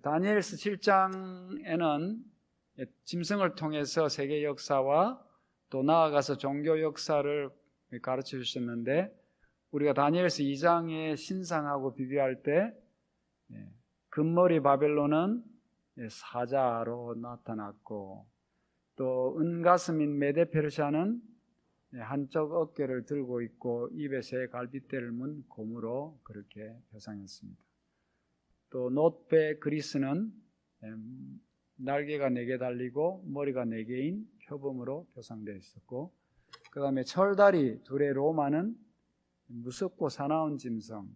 다니엘서 7장에는 짐승을 통해서 세계 역사와 또 나아가서 종교 역사를 가르쳐 주셨는데, 우리가 다니엘서 2장의 신상하고 비교할 때 금머리 바벨론은 사자로 나타났고, 또 은가슴인 메데 페르시아는 한쪽 어깨를 들고 있고 입에 새 갈빗대를 문 곰으로 그렇게 표상했습니다. 또 놋배 그리스는 날개가 4개 달리고 머리가 4개인 표범으로 표상되어 있었고, 그 다음에 철다리 둘의 로마는 무섭고 사나운 짐승인데,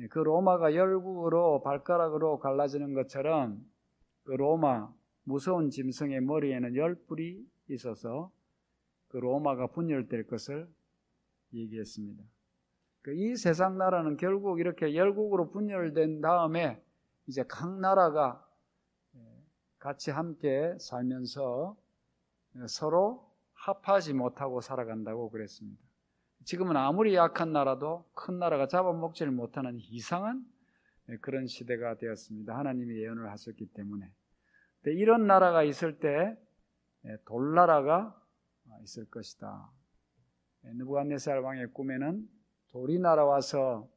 그 로마가 열국으로 발가락으로 갈라지는 것처럼 그 로마 무서운 짐승의 머리에는 10뿔이 있어서 그 로마가 분열될 것을 얘기했습니다. 이 세상 나라는 결국 이렇게 열국으로 분열된 다음에 이제 각 나라가 같이 함께 살면서 서로 합하지 못하고 살아간다고 그랬습니다. 지금은 아무리 약한 나라도 큰 나라가 잡아먹지를 못하는 이상한 그런 시대가 되었습니다. 하나님이 예언을 하셨기 때문에. 이런 나라가 있을 때 돌나라가 있을 것이다. 느부갓네살 왕의 꿈에는 돌이 날아와서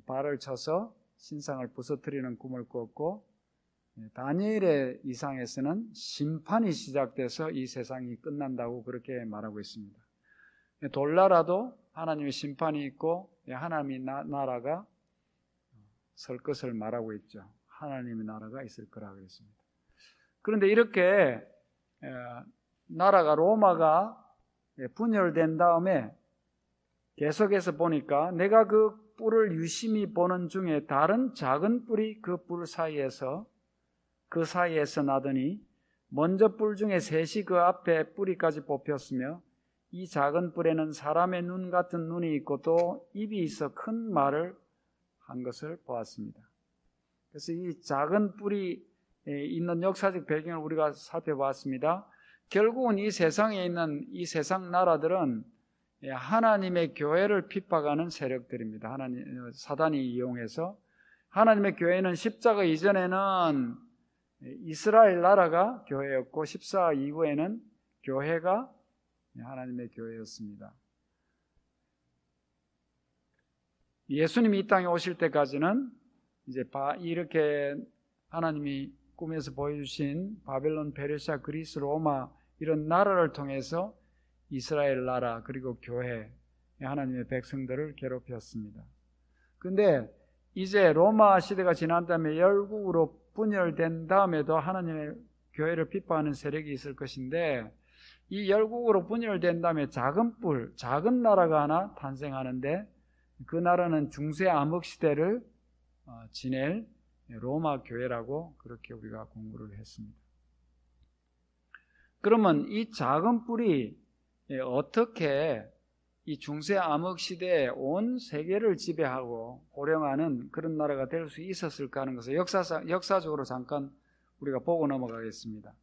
발을 쳐서 신상을 부서뜨리는 꿈을 꿨고, 다니엘의 이상에서는 심판이 시작돼서 이 세상이 끝난다고 그렇게 말하고 있습니다. 돌나라도 하나님의 심판이 있고 하나님의 나라가 설 것을 말하고 있죠. 하나님의 나라가 있을 거라 그랬습니다. 그런데 이렇게 나라가 로마가 분열된 다음에 계속해서 보니까 내가 그 뿔을 유심히 보는 중에 다른 작은 뿔이 그 뿔 사이에서 나더니 먼저 뿔 중에 셋이 그 앞에 뿌리까지 뽑혔으며 이 작은 뿔에는 사람의 눈 같은 눈이 있고 또 입이 있어 큰 말을 한 것을 보았습니다. 그래서 이 작은 뿔이 있는 역사적 배경을 우리가 살펴봤습니다. 결국은 이 세상에 있는 이 세상 나라들은 하나님의 교회를 핍박하는 세력들입니다. 사단이 이용해서. 하나님의 교회는 십자가 이전에는 이스라엘 나라가 교회였고 14 이후에는 교회가 하나님의 교회였습니다. 예수님이 이 땅에 오실 때까지는 이제 이렇게 하나님이 꿈에서 보여주신 바벨론, 페르시아, 그리스, 로마 이런 나라를 통해서 이스라엘 나라 그리고 교회, 하나님의 백성들을 괴롭혔습니다. 그런데 이제 로마 시대가 지난 다음에 열국으로 분열된 다음에도 하나님의 교회를 핍박하는 세력이 있을 것인데, 이 열국으로 분열된 다음에 작은 나라가 하나 탄생하는데, 그 나라는 중세 암흑 시대를 지낼 로마 교회라고 그렇게 우리가 공부를 했습니다. 그러면 이 작은 뿔이 어떻게 이 중세 암흑 시대에 온 세계를 지배하고 호령하는 그런 나라가 될 수 있었을까 하는 것을 역사적으로 잠깐 우리가 보고 넘어가겠습니다.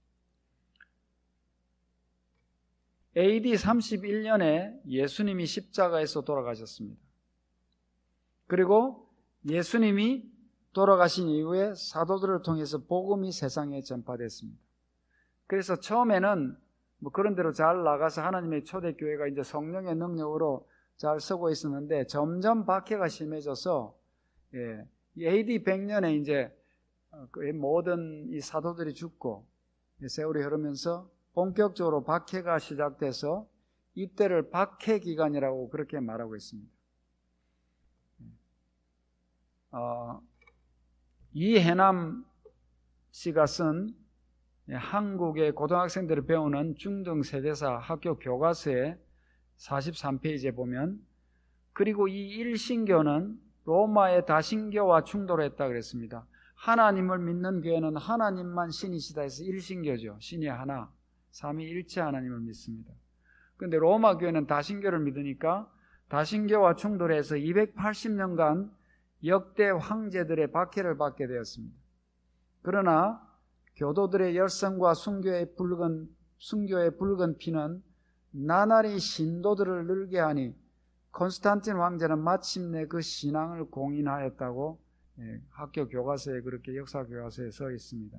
AD 31년에 예수님이 십자가에서 돌아가셨습니다. 그리고 예수님이 돌아가신 이후에 사도들을 통해서 복음이 세상에 전파됐습니다. 그래서 처음에는 그런 대로 잘 나가서 하나님의 초대교회가 이제 성령의 능력으로 잘 서고 있었는데, 점점 박해가 심해져서 AD 100년에 이제 모든 이 사도들이 죽고 세월이 흐르면서 본격적으로 박해가 시작돼서 이때를 박해 기간이라고 그렇게 말하고 있습니다. 이해남 씨가 쓴 한국의 고등학생들이 배우는 중등세대사 학교 교과서에 43페이지에 보면, 그리고 이 일신교는 로마의 다신교와 충돌했다 그랬습니다. 하나님을 믿는 교회는 하나님만 신이시다 해서 일신교죠. 신이 하나, 삼위일체 하나님을 믿습니다. 그런데 로마 교회는 다신교를 믿으니까 다신교와 충돌해서 280년간 역대 황제들의 박해를 받게 되었습니다. 그러나 교도들의 열성과 순교의 붉은 피는 나날이 신도들을 늘게 하니 콘스탄틴 황제는 마침내 그 신앙을 공인하였다고 학교 교과서에 그렇게 역사 교과서에 써 있습니다.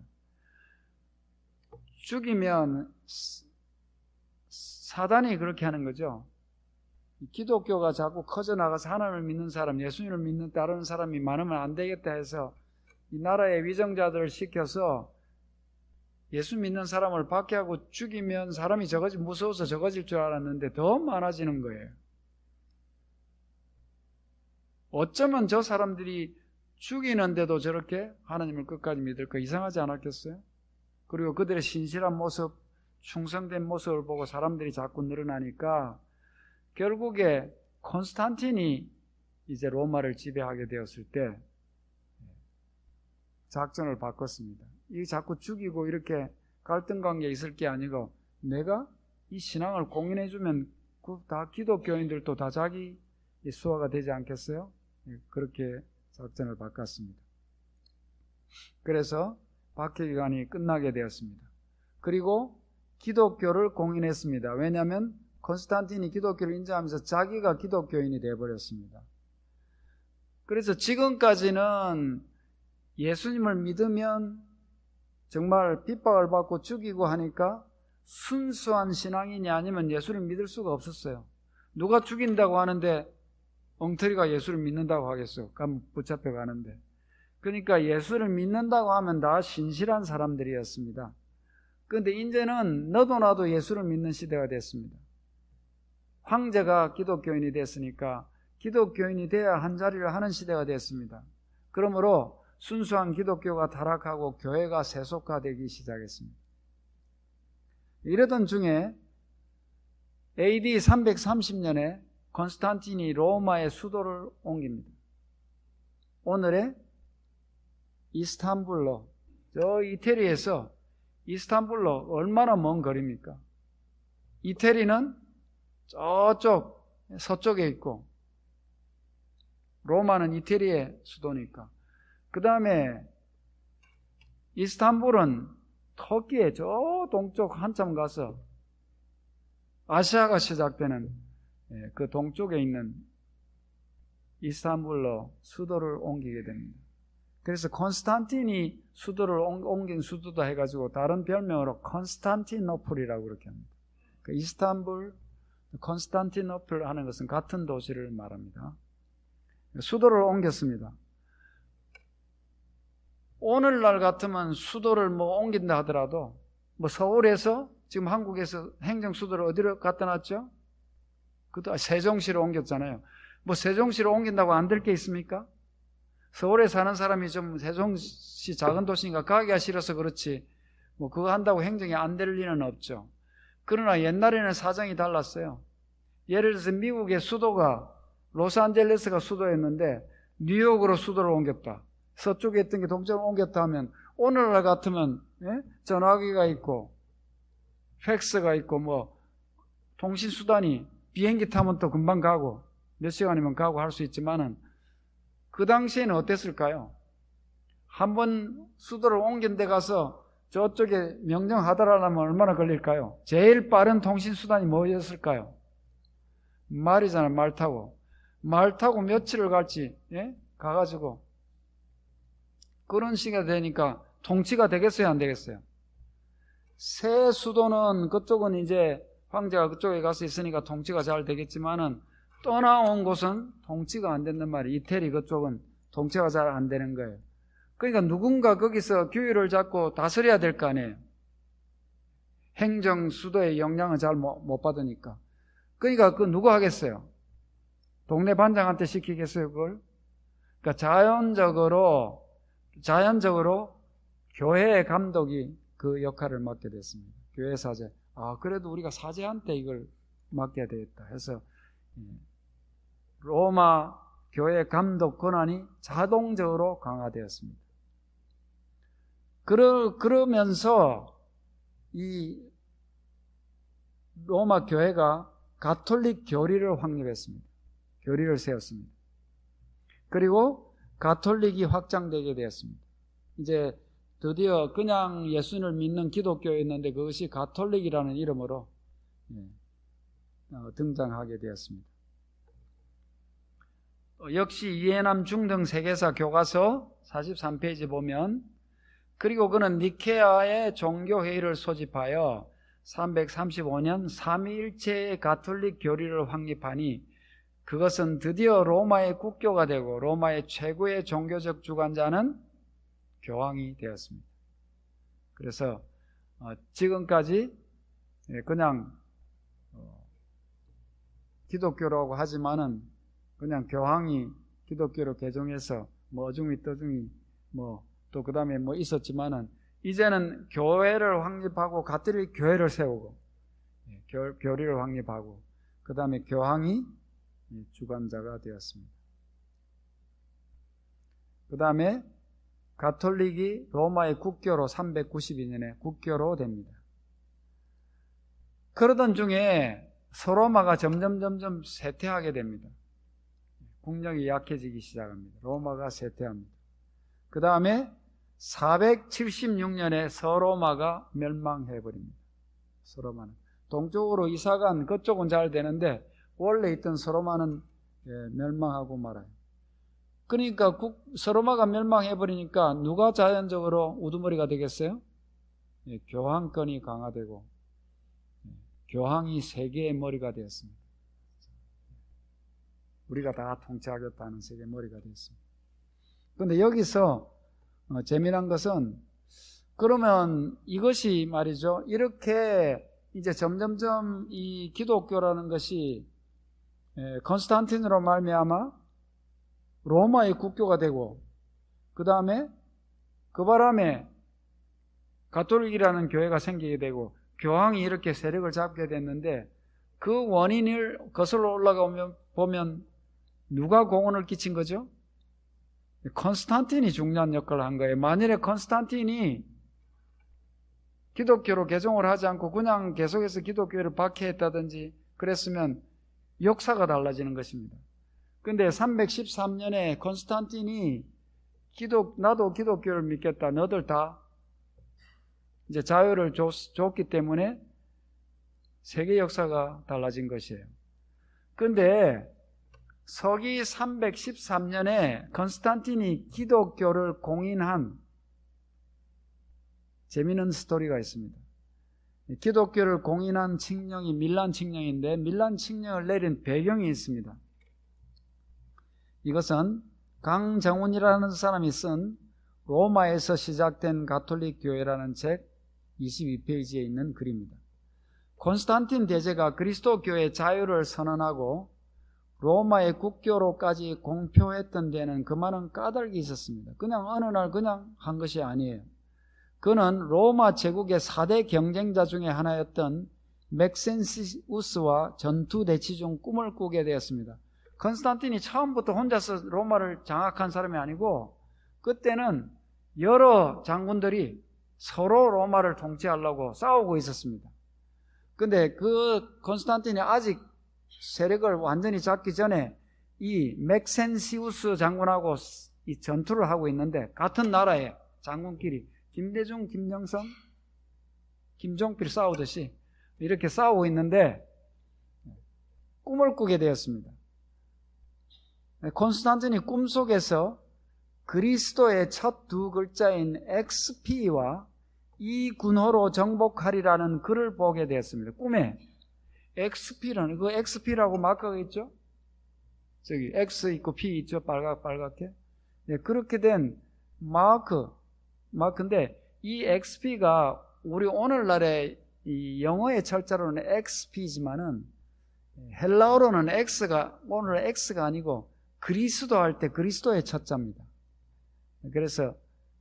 죽이면 사단이 그렇게 하는 거죠. 기독교가 자꾸 커져나가서 하나님을 믿는 사람, 예수님을 믿는 다른 사람이 많으면 안 되겠다 해서 이 나라의 위정자들을 시켜서 예수 믿는 사람을 박해하고 죽이면 사람이 무서워서 적어질 줄 알았는데 더 많아지는 거예요. 어쩌면 저 사람들이 죽이는데도 저렇게 하나님을 끝까지 믿을 거 이상하지 않았겠어요? 그리고 그들의 신실한 모습, 충성된 모습을 보고 사람들이 자꾸 늘어나니까 결국에 콘스탄틴이 이제 로마를 지배하게 되었을 때 작전을 바꿨습니다. 이 자꾸 죽이고 이렇게 갈등 관계에 있을 게 아니고 내가 이 신앙을 공인해주면 다 기독교인들도 다 자기 수호가 되지 않겠어요? 그렇게 작전을 바꿨습니다. 그래서 박해 기간이 끝나게 되었습니다. 그리고 기독교를 공인했습니다. 왜냐하면 콘스탄틴이 기독교를 인정하면서 자기가 기독교인이 되어버렸습니다. 그래서 지금까지는 예수님을 믿으면 정말 핍박을 받고 죽이고 하니까 순수한 신앙인이 아니면 예수를 믿을 수가 없었어요. 누가 죽인다고 하는데 엉터리가 예수를 믿는다고 하겠어? 가면 붙잡혀 가는데. 그러니까 예수를 믿는다고 하면 다 신실한 사람들이었습니다. 그런데 이제는 너도 나도 예수를 믿는 시대가 됐습니다. 황제가 기독교인이 됐으니까 기독교인이 돼야 한 자리를 하는 시대가 됐습니다. 그러므로 순수한 기독교가 타락하고 교회가 세속화되기 시작했습니다. 이러던 중에 AD 330년에 콘스탄틴이 로마의 수도를 옮깁니다. 오늘의 이스탄불로, 저 이태리에서 이스탄불로 얼마나 먼 거리입니까? 이태리는 저쪽 서쪽에 있고 로마는 이태리의 수도니까. 그 다음에 이스탄불은 터키의 저 동쪽 한참 가서 아시아가 시작되는 그 동쪽에 있는 이스탄불로 수도를 옮기게 됩니다. 그래서 콘스탄틴이 수도를 옮긴 수도다 해가지고 다른 별명으로 콘스탄티노플이라고 그렇게 합니다. 그 이스탄불, 콘스탄티노플 하는 것은 같은 도시를 말합니다. 수도를 옮겼습니다. 오늘날 같으면 수도를 옮긴다 하더라도 서울에서 지금 한국에서 행정수도를 어디로 갖다 놨죠? 그것도 세종시로 옮겼잖아요. 세종시로 옮긴다고 안 될 게 있습니까? 서울에 사는 사람이 좀 세종시 작은 도시니까 가기가 싫어서 그렇지 그거 한다고 행정이 안 될 리는 없죠. 그러나 옛날에는 사정이 달랐어요. 예를 들어서 미국의 수도가 로스앤젤레스가 수도였는데 뉴욕으로 수도를 옮겼다. 서쪽에 있던 게 동쪽으로 옮겼다 하면 오늘날 같으면 전화기가 있고 팩스가 있고 통신수단이 비행기 타면 또 금방 가고 몇 시간이면 가고 할 수 있지만은 그 당시에는 어땠을까요? 한번 수도를 옮긴 데 가서 저쪽에 명령하더라면 얼마나 걸릴까요? 제일 빠른 통신수단이 뭐였을까요? 말이잖아요. 말 타고 며칠을 갈지 가가지고 그런 시기가 되니까 통치가 되겠어요? 안 되겠어요? 새 수도는 그쪽은 이제 황제가 그쪽에 가서 있으니까 통치가 잘 되겠지만은 떠나온 곳은 통치가 안 된단 말이에요. 이태리 그쪽은 통치가 잘 안 되는 거예요. 그러니까 누군가 거기서 규율을 잡고 다스려야 될 거 아니에요. 행정 수도의 영향을 잘 못 받으니까. 그러니까 그 누가 하겠어요? 동네 반장한테 시키겠어요, 그걸? 그러니까 자연적으로 교회의 감독이 그 역할을 맡게 됐습니다. 교회 사제. 그래도 우리가 사제한테 이걸 맡겨야 되겠다 해서 로마 교회 감독 권한이 자동적으로 강화되었습니다. 그러면서 이 로마 교회가 가톨릭 교리를 확립했습니다. 교리를 세웠습니다. 그리고 가톨릭이 확장되게 되었습니다. 이제 드디어 그냥 예수님을 믿는 기독교였는데 그것이 가톨릭이라는 이름으로 등장하게 되었습니다. 역시 이해남 중등 세계사 교과서 43페이지 보면, 그리고 그는 니케아의 종교회의를 소집하여 335년 삼위일체의 가톨릭 교리를 확립하니 그것은 드디어 로마의 국교가 되고 로마의 최고의 종교적 주관자는 교황이 되었습니다. 그래서 지금까지 그냥 기독교라고 하지만은 그냥 교황이 기독교로 개종해서 뭐 어중이 떠중이 뭐 또 그 다음에 뭐 있었지만은 이제는 교회를 확립하고 가톨릭 교회를 세우고 교리를 확립하고 그 다음에 교황이 주관자가 되었습니다. 그 다음에 가톨릭이 로마의 국교로 392년에 국교로 됩니다. 그러던 중에 서로마가 점점 쇠퇴하게 됩니다. 국력이 약해지기 시작합니다. 로마가 쇠퇴합니다. 그 다음에 476년에 서로마가 멸망해버립니다. 서로마는 동쪽으로 이사간 그쪽은 잘 되는데 원래 있던 서로마는 멸망하고 말아요. 그러니까 서로마가 멸망해버리니까 누가 자연적으로 우두머리가 되겠어요? 교황권이 강화되고 교황이 세계의 머리가 되었습니다. 우리가 다 통치하겠다는 세계의 머리가 되었습니다. 그런데 여기서 재미난 것은 그러면 이것이 말이죠. 이렇게 이제 점점점 이 기독교라는 것이 컨스탄틴으로 말미암아 로마의 국교가 되고 그 다음에 그 바람에 가톨릭이라는 교회가 생기게 되고 교황이 이렇게 세력을 잡게 됐는데 그 원인을 거슬러 올라가 보면 누가 공헌을 끼친 거죠? 컨스탄틴이 중요한 역할을 한 거예요. 만일에 컨스탄틴이 기독교로 개종을 하지 않고 그냥 계속해서 기독교를 박해했다든지 그랬으면 역사가 달라지는 것입니다. 근데 313년에 컨스탄틴이 나도 기독교를 믿겠다. 너들 다 이제 자유를 줬기 때문에 세계 역사가 달라진 것이에요. 근데 서기 313년에 컨스탄틴이 기독교를 공인한 재미있는 스토리가 있습니다. 기독교를 공인한 칙령이 밀란 칙령인데 밀란 칙령을 내린 배경이 있습니다. 이것은 강정훈이라는 사람이 쓴 로마에서 시작된 가톨릭 교회라는 책 22페이지에 있는 글입니다. 콘스탄틴 대제가 그리스도 교회의 자유를 선언하고 로마의 국교로까지 공표했던 데는 그만한 까닭이 있었습니다. 그냥 어느 날 그냥 한 것이 아니에요. 그는 로마 제국의 4대 경쟁자 중에 하나였던 맥센시우스와 전투 대치 중 꿈을 꾸게 되었습니다. 컨스탄틴이 처음부터 혼자서 로마를 장악한 사람이 아니고 그때는 여러 장군들이 서로 로마를 통치하려고 싸우고 있었습니다. 근데 그 컨스탄틴이 아직 세력을 완전히 잡기 전에 이 맥센시우스 장군하고 이 전투를 하고 있는데 같은 나라의 장군끼리 김대중, 김영삼, 김종필 싸우듯이 이렇게 싸우고 있는데 꿈을 꾸게 되었습니다. 콘스탄틴이 꿈속에서 그리스도의 첫 두 글자인 XP와 이 군호로 정복하리라는 글을 보게 되었습니다. 꿈에 XP라는 그 XP라고 마크가 있죠? 저기 X 있고 P 있죠? 빨갛게. 네, 그렇게 된 마크인데 이 XP가 우리 오늘날의 이 영어의 철자로는 XP지만은 헬라어로는 오늘 X가 아니고 그리스도 할 때 그리스도의 첫자입니다. 그래서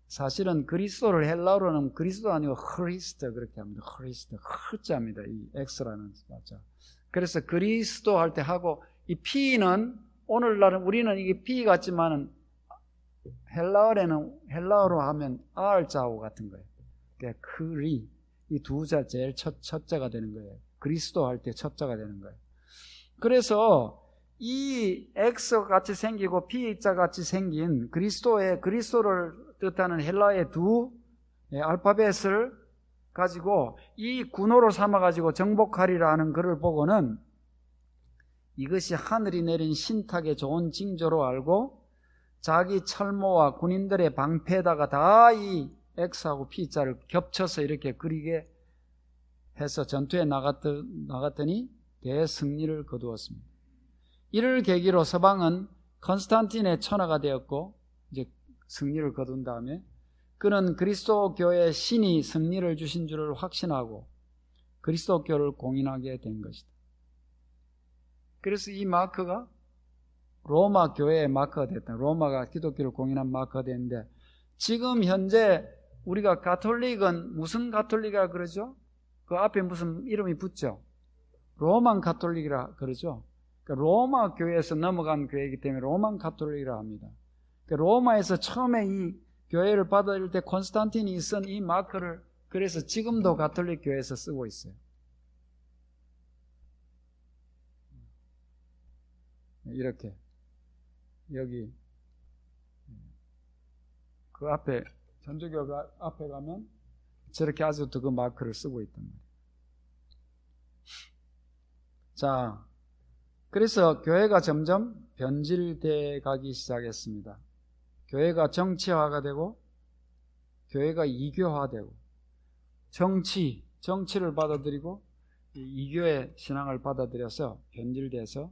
사실은 그리스도를 헬라어로는 그리스도 아니고 크리스트 그렇게 합니다. 크리스트 크자입니다. 이 X라는 자. 그래서 그리스도 할 때 하고 이 P는 오늘날은 우리는 이게 P 같지만은 헬라어로 하면 R자하고 같은 거예요. 그러니까 크리 이 두 자 제일 첫자가 되는 거예요. 그리스도 할 때 첫자가 되는 거예요. 그래서 이 X 같이 생기고 P자 같이 생긴 그리스도를 뜻하는 헬라의 두 알파벳을 가지고 이 군호로 삼아가지고 정복하리라 하는 글을 보고는 이것이 하늘이 내린 신탁의 좋은 징조로 알고 자기 철모와 군인들의 방패에다가 다 이 X하고 P자를 겹쳐서 이렇게 그리게 해서 전투에 나갔더니 대승리를 거두었습니다. 이를 계기로 서방은 컨스탄틴의 천하가 되었고, 이제 승리를 거둔 다음에 그는 그리스도교의 신이 승리를 주신 줄을 확신하고 그리스도교를 공인하게 된 것이다. 그래서 이 마크가 로마 교회의 마크가 됐다. 로마가 기독교를 공인한 마크가 됐는데, 지금 현재 우리가 가톨릭은 무슨 가톨릭이라 그러죠? 그 앞에 무슨 이름이 붙죠? 로만 가톨릭이라 그러죠. 그러니까 로마 교회에서 넘어간 교회이기 때문에 로만 가톨릭이라 합니다. 그러니까 로마에서 처음에 이 교회를 받아들일 때 콘스탄틴이 쓴 이 마크를 그래서 지금도 가톨릭 교회에서 쓰고 있어요. 이렇게 여기 그 앞에 전주교 앞에 가면 저렇게 아직도 그 마크를 쓰고 있단 말이에요. 자, 그래서 교회가 점점 변질돼 가기 시작했습니다. 교회가 정치화가 되고 교회가 이교화되고 정치를 받아들이고 이교의 신앙을 받아들여서 변질돼서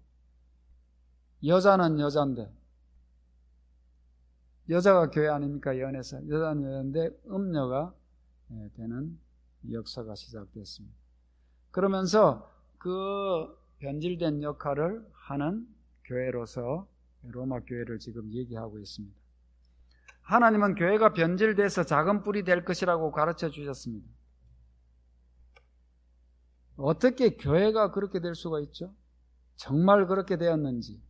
여자는 여잔데, 여자가 교회 아닙니까? 연애사. 여자는 여자인데 음녀가 되는 역사가 시작됐습니다. 그러면서 그 변질된 역할을 하는 교회로서 로마 교회를 지금 얘기하고 있습니다. 하나님은 교회가 변질돼서 작은 뿔이 될 것이라고 가르쳐 주셨습니다. 어떻게 교회가 그렇게 될 수가 있죠? 정말 그렇게 되었는지,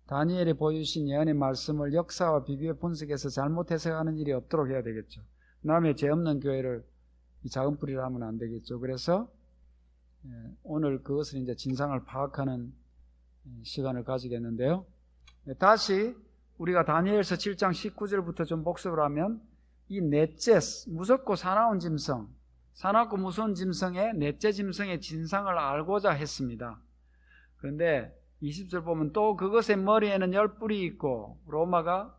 다니엘이 보여주신 예언의 말씀을 역사와 비교해 분석해서 잘못 해석하는 일이 없도록 해야 되겠죠. 남의 죄 없는 교회를 이 작은 뿌리를 하면 안 되겠죠. 그래서 오늘 그것을 이제 진상을 파악하는 시간을 가지겠는데요. 다시 우리가 다니엘서 7장 19절부터 좀 복습을 하면 이 넷째 무섭고 사나운 짐승, 사납고 무서운 짐승의 넷째 짐승의 진상을 알고자 했습니다. 그런데 20절 보면 또 그것의 머리에는 10뿔이 있고 로마가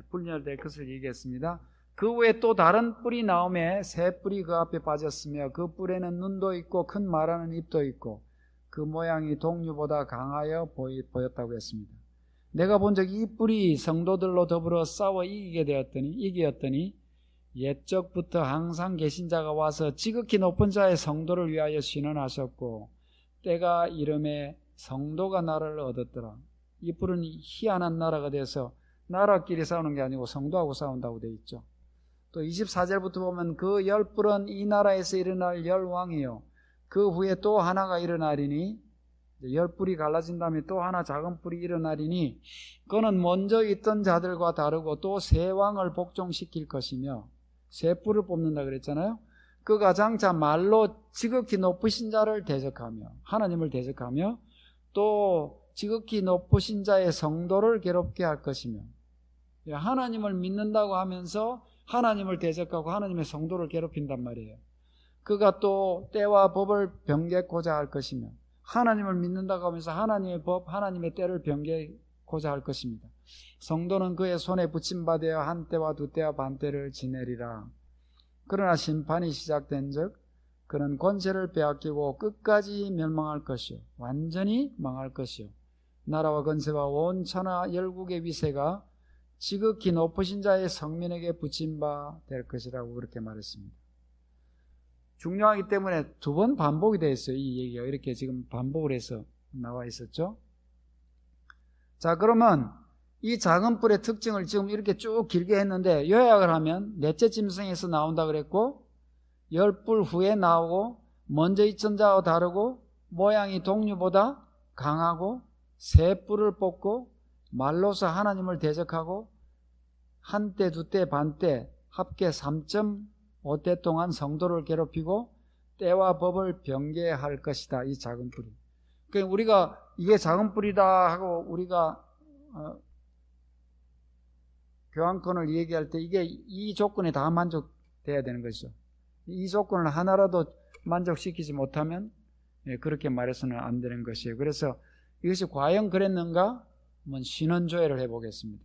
분열될 것을 얘기했습니다. 그 후에 또 다른 뿔이 나오매 3뿔이 그 앞에 빠졌으며 그 뿔에는 눈도 있고 큰 말하는 입도 있고 그 모양이 동류보다 강하여 보였다고 했습니다. 내가 본 적 이 뿔이 성도들로 더불어 싸워 이기었더니 옛적부터 항상 계신 자가 와서 지극히 높은 자의 성도를 위하여 신원하셨고 때가 이름에 성도가 나라를 얻었더라. 이 뿔은 희한한 나라가 돼서 나라끼리 싸우는 게 아니고 성도하고 싸운다고 되어 있죠. 또 24절부터 보면 그 10뿔은 이 나라에서 일어날 10왕이요 그 후에 또 하나가 일어나리니 10뿔이 갈라진 다음에 또 하나 작은 뿔이 일어나리니 그는 먼저 있던 자들과 다르고 또 새 왕을 복종시킬 것이며 새 뿔을 뽑는다 그랬잖아요. 그 가장자 말로 지극히 높으신 자를 대적하며 하나님을 대적하며 또 지극히 높으신 자의 성도를 괴롭게 할 것이며, 하나님을 믿는다고 하면서 하나님을 대적하고 하나님의 성도를 괴롭힌단 말이에요. 그가 또 때와 법을 변개코자 할 것이며 하나님을 믿는다고 하면서 하나님의 법, 하나님의 때를 변개코자 할 것입니다. 성도는 그의 손에 붙임받아 한 때와 두 때와 반 때를 지내리라. 그러나 심판이 시작된 즉 그는 권세를 빼앗기고 끝까지 멸망할 것이요 완전히 망할 것이요 나라와 권세와 온 천하 열국의 위세가 지극히 높으신 자의 성민에게 붙임 바 될 것이라고 그렇게 말했습니다. 중요하기 때문에 2번 반복이 되어 있어요. 이 얘기가 이렇게 지금 반복을 해서 나와 있었죠. 자, 그러면 이 작은 뿔의 특징을 지금 이렇게 쭉 길게 했는데 요약을 하면 넷째 짐승에서 나온다 그랬고 10뿔 후에 나오고 먼저 있던 자와 다르고 모양이 동류보다 강하고 새 뿔을 뽑고 말로서 하나님을 대적하고 한 때, 두 때, 반 때 합계 3.5대 동안 성도를 괴롭히고 때와 법을 변개할 것이다. 이 작은 뿔이. 그러니까 우리가 이게 작은 뿔이다 하고 우리가 교환권을 얘기할 때 이게 이 조건에 다 만족돼야 되는 것이죠. 이 조건을 하나라도 만족시키지 못하면 그렇게 말해서는 안 되는 것이에요. 그래서 이것이 과연 그랬는가? 한번 신원조회를 해보겠습니다.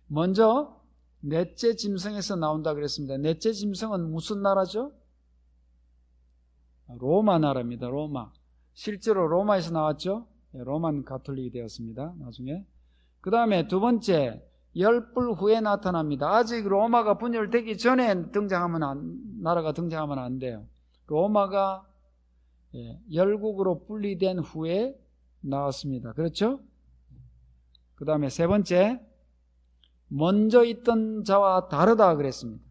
먼저 넷째 짐승에서 나온다 그랬습니다. 넷째 짐승은 무슨 나라죠? 로마 나라입니다. 로마. 실제로 로마에서 나왔죠. 로만 가톨릭이 되었습니다. 나중에. 그 다음에 두 번째, 열불 후에 나타납니다. 아직 로마가 분열되기 전에 나라가 등장하면 안 돼요. 로마가 열국으로 분리된 후에 나왔습니다. 그렇죠? 그 다음에 세 번째, 먼저 있던 자와 다르다 그랬습니다.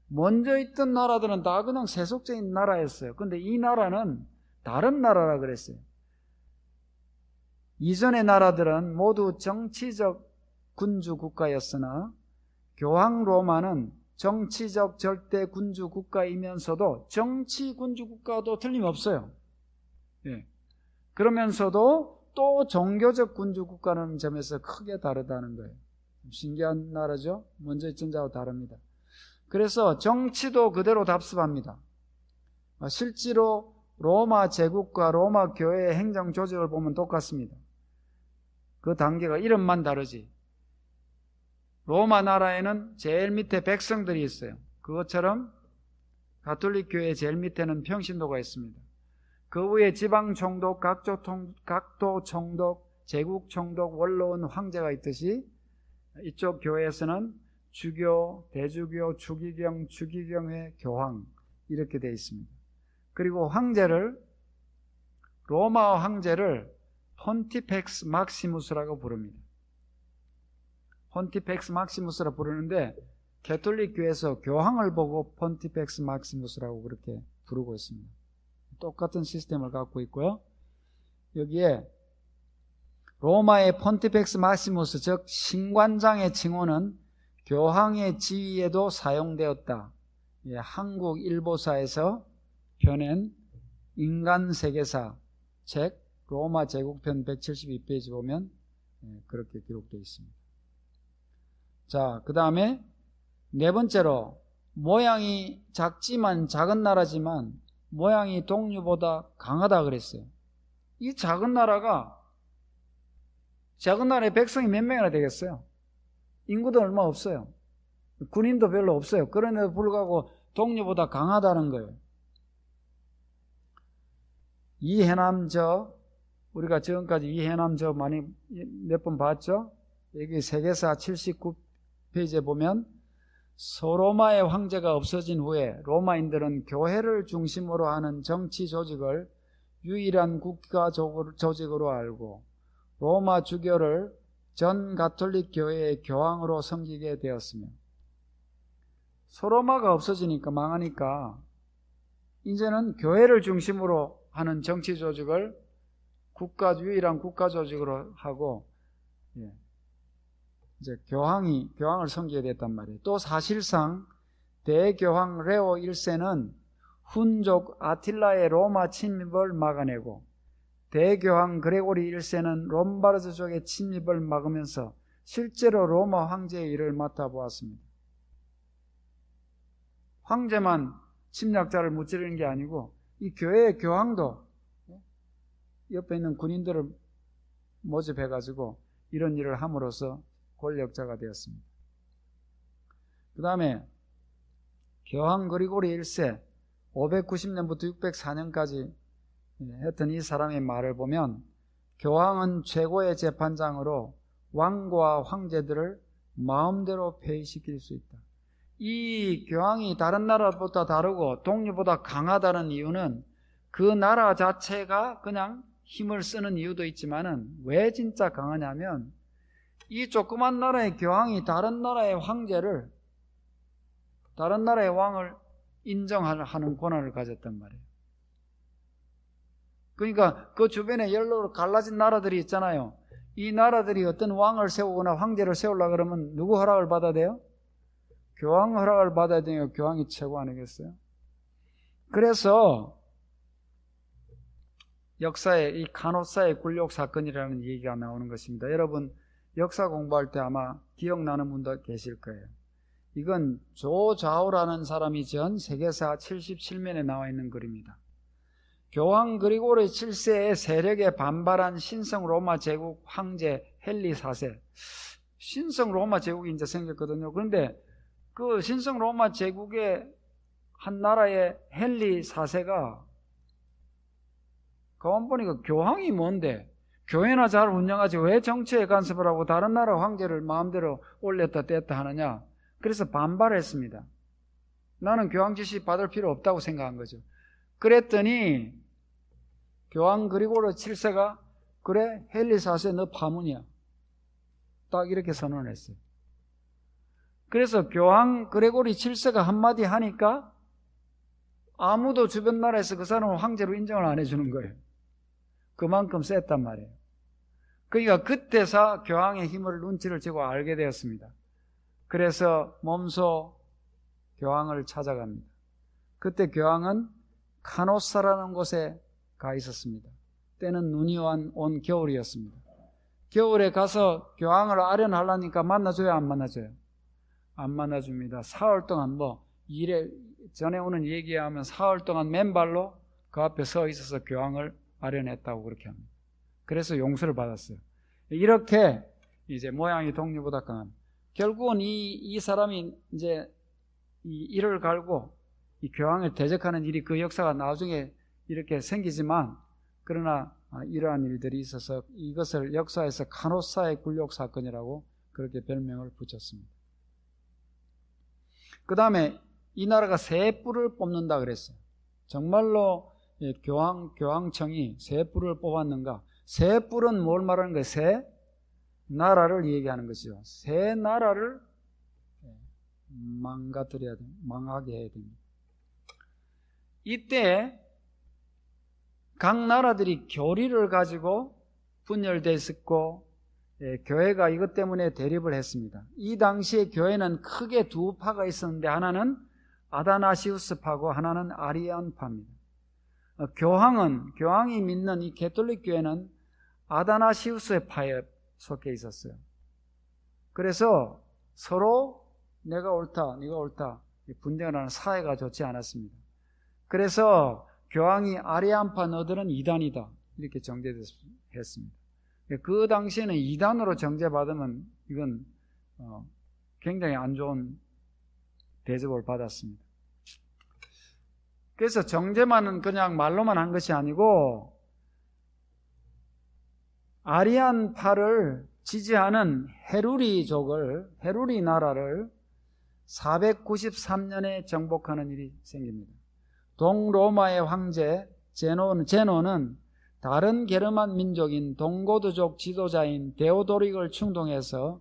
먼저 있던 나라들은 다 그냥 세속적인 나라였어요. 근데 이 나라는 다른 나라라 그랬어요. 이전의 나라들은 모두 정치적 군주 국가였으나 교황 로마는 정치적 절대 군주 국가이면서도 정치 군주 국가도 틀림없어요. 예. 그러면서도 또 종교적 군주 국가라는 점에서 크게 다르다는 거예요. 신기한 나라죠? 먼저 있던 자와 다릅니다. 그래서 정치도 그대로 답습합니다. 실제로 로마 제국과 로마 교회의 행정 조직을 보면 똑같습니다. 그 단계가 이름만 다르지. 로마 나라에는 제일 밑에 백성들이 있어요. 그것처럼 가톨릭 교회 제일 밑에는 평신도가 있습니다. 그 위에 지방 총독, 각도 총독, 제국 총독, 원로원, 황제가 있듯이 이쪽 교회에서는 주교, 대주교, 주기경, 주기경회, 교황 이렇게 되어 있습니다. 그리고 로마 황제를 폰티펙스 막시무스라고 부릅니다. 폰티펙스 막시무스라고 부르는데 가톨릭 교회에서 교황을 보고 폰티펙스 막시무스라고 그렇게 부르고 있습니다. 똑같은 시스템을 갖고 있고요. 여기에 로마의 폰티펙스 막시무스, 즉 신관장의 칭호는 교황의 지위에도 사용되었다. 한국 일보사에서 펴낸 인간세계사 책 로마 제국편 172페이지 보면 그렇게 기록되어 있습니다. 자, 그 다음에 네 번째로 모양이 작은 나라지만 모양이 동유보다 강하다 그랬어요. 이 작은 나라의 백성이 몇 명이나 되겠어요? 인구도 얼마 없어요. 군인도 별로 없어요. 그런데도 불구하고 동유보다 강하다는 거예요. 이해남저, 우리가 지금까지 이해남저 많이 몇 번 봤죠? 여기 세계사 79페이지에 보면 소로마의 황제가 없어진 후에 로마인들은 교회를 중심으로 하는 정치 조직을 유일한 국가 조직으로 알고 로마 주교를 전 가톨릭 교회의 교황으로 섬기게 되었으며, 소로마가 없어지니까 망하니까 이제는 교회를 중심으로 하는 정치 조직을 유일한 국가 조직으로 하고 이제 교황을 섬기게 됐단 말이에요. 또 사실상 대교황 레오 1세는 훈족 아틸라의 로마 침입을 막아내고 대교황 그레고리 1세는 롬바르드족의 침입을 막으면서 실제로 로마 황제의 일을 맡아보았습니다. 황제만 침략자를 무찌르는 게 아니고 이 교회의 교황도 옆에 있는 군인들을 모집해가지고 이런 일을 함으로써 권력자가 되었습니다. 그 다음에 교황 그리고리 1세 590년부터 604년까지 했던 이 사람의 말을 보면 교황은 최고의 재판장으로 왕과 황제들을 마음대로 폐위시킬 수 있다. 이 교황이 다른 나라보다 다르고 동료보다 강하다는 이유는 그 나라 자체가 그냥 힘을 쓰는 이유도 있지만은 왜 진짜 강하냐면 이 조그만 나라의 교황이 다른 나라의 왕을 인정하는 권한을 가졌단 말이에요. 그러니까 그 주변에 여러 갈라진 나라들이 있잖아요. 이 나라들이 어떤 왕을 세우거나 황제를 세우려고 그러면 누구 허락을 받아야 돼요? 교황 허락을 받아야 되니까 교황이 최고 아니겠어요? 그래서 역사에 이 카노사의 굴욕 사건이라는 얘기가 나오는 것입니다. 여러분 역사 공부할 때 아마 기억나는 분도 계실 거예요. 이건 조 좌우라는 사람이 지은 세계사 77면에 나와 있는 글입니다. 교황 그리고리 7세의 세력에 반발한 신성 로마 제국 황제 헨리 4세. 신성 로마 제국이 이제 생겼거든요. 그런데 그 신성 로마 제국의 한 나라의 헨리 4세가 가만 보니까 교황이 뭔데? 교회나 잘 운영하지 왜 정치에 간섭을 하고 다른 나라 황제를 마음대로 올렸다 뗐다 하느냐? 그래서 반발했습니다. 나는 교황 지시 받을 필요 없다고 생각한 거죠. 그랬더니 교황 그리고리 7세가 그래 헨리 4세 너 파문이야. 딱 이렇게 선언을 했어요. 그래서 교황 그레고리 7세가 한마디 하니까 아무도 주변 나라에서 그 사람을 황제로 인정을 안 해주는 거예요. 그만큼 셌단 말이에요. 그러니까 그때서 교황의 힘을 눈치를 채고 알게 되었습니다. 그래서 몸소 교황을 찾아갑니다. 그때 교황은 카노사라는 곳에 가 있었습니다. 때는 눈이 온 겨울이었습니다. 겨울에 가서 교황을 아련하려니까 만나줘요, 안 만나줘요? 안 만나줍니다. 사흘 동안 전에 오는 얘기하면 사흘 동안 맨발로 그 앞에 서 있어서 교황을 아련했다고 그렇게 합니다. 그래서 용서를 받았어요. 이렇게 이제 모양이 동류보다 강한. 결국은 이 사람이 이제 이 일을 갈고 이 교황을 대적하는 일이 그 역사가 나중에 이렇게 생기지만 그러나 이러한 일들이 있어서 이것을 역사에서 카노사의 굴욕 사건이라고 그렇게 별명을 붙였습니다. 그 다음에 이 나라가 새 뿔을 뽑는다 그랬어요. 정말로 교황청이 새 뿔을 뽑았는가? 새 뿔은 뭘 말하는 거예요? 새 나라를 얘기하는 것이죠. 새 나라를 망가뜨려야 됩니다. 망하게 해야 됩니다. 이때 각 나라들이 교리를 가지고 분열되어 있었고 교회가 이것 때문에 대립을 했습니다. 이 당시에 교회는 크게 두 파가 있었는데 하나는 아다나시우스파고 하나는 아리안파입니다. 교황이 믿는 이 가톨릭 교회는 아다나시우스의 파에 속해 있었어요. 그래서 서로 내가 옳다, 네가 옳다 분쟁을 하는 사회가 좋지 않았습니다. 그래서 교황이 아리안파 너들은 이단이다 이렇게 정죄했습니다. 그 당시에는 이단으로 정죄받으면 이건 굉장히 안 좋은 대접을 받았습니다. 그래서 정죄만은 그냥 말로만 한 것이 아니고 아리안파를 지지하는 헤루리 나라를 493년에 정복하는 일이 생깁니다. 동로마의 황제 제노는 다른 게르만 민족인 동고드족 지도자인 데오도릭을 충동해서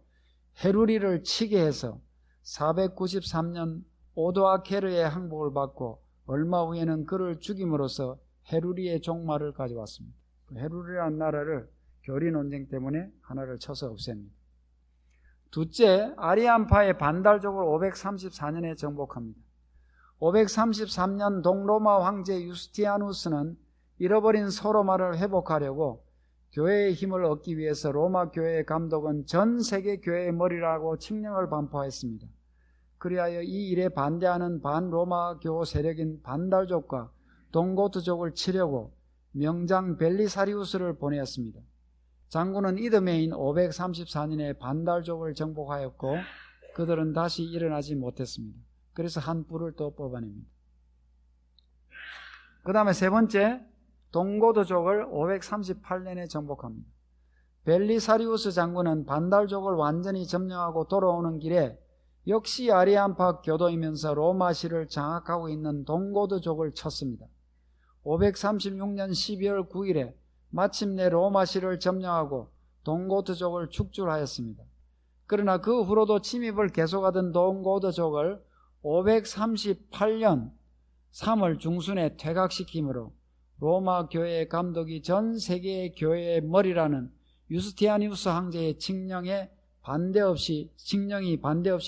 헤루리를 치게 해서 493년 오도아케르의 항복을 받고 얼마 후에는 그를 죽임으로써 헤루리의 종말을 가져왔습니다. 헤루리라는 나라를 교리 논쟁 때문에 하나를 쳐서 없앱니다. 둘째, 아리안파의 반달족을 534년에 정복합니다. 533년 동로마 황제 유스티아누스는 잃어버린 서로마를 회복하려고 교회의 힘을 얻기 위해서 로마 교회의 감독은 전 세계 교회의 머리라고 칙령을 반포했습니다. 그리하여 이 일에 반대하는 반로마교 세력인 반달족과 동고트족을 치려고 명장 벨리사리우스를 보내었습니다. 장군은 이듬해인 534년에 반달족을 정복하였고 그들은 다시 일어나지 못했습니다. 그래서 한 뿔을 또 뽑아냅니다. 그 다음에 세 번째, 동고드족을 538년에 정복합니다. 벨리사리우스 장군은 반달족을 완전히 점령하고 돌아오는 길에 역시 아리안파 교도이면서 로마시를 장악하고 있는 동고드족을 쳤습니다. 536년 12월 9일에 마침내 로마시를 점령하고 동고드족을 축출하였습니다. 그러나 그 후로도 침입을 계속하던 동고드족을 538년 3월 중순에 퇴각시키므로 로마 교회의 감독이 전 세계의 교회의 머리라는 유스티아니우스 황제의 칙령이 반대 없이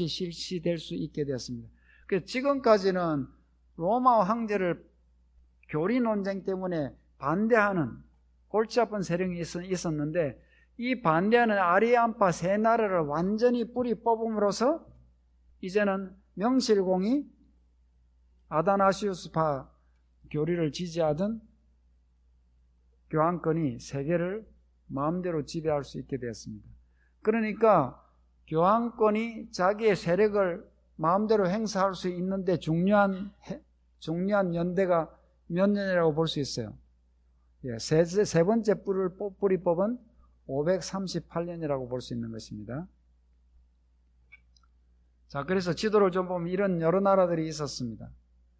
실시될 수 있게 되었습니다. 그래서 지금까지는 로마 황제를 교리 논쟁 때문에 반대하는 골치 아픈 세력이 있었는데 이 반대하는 아리안파 세 나라를 완전히 뿌리 뽑음으로써 이제는 명실공히 아다나시우스파 교리를 지지하던 교황권이 세계를 마음대로 지배할 수 있게 되었습니다. 그러니까 교황권이 자기의 세력을 마음대로 행사할 수 있는데 중요한 연대가 몇 년이라고 볼 수 있어요. 세 번째 뿌리법은 538년이라고 볼 수 있는 것입니다. 자, 그래서 지도를 좀 보면 이런 여러 나라들이 있었습니다.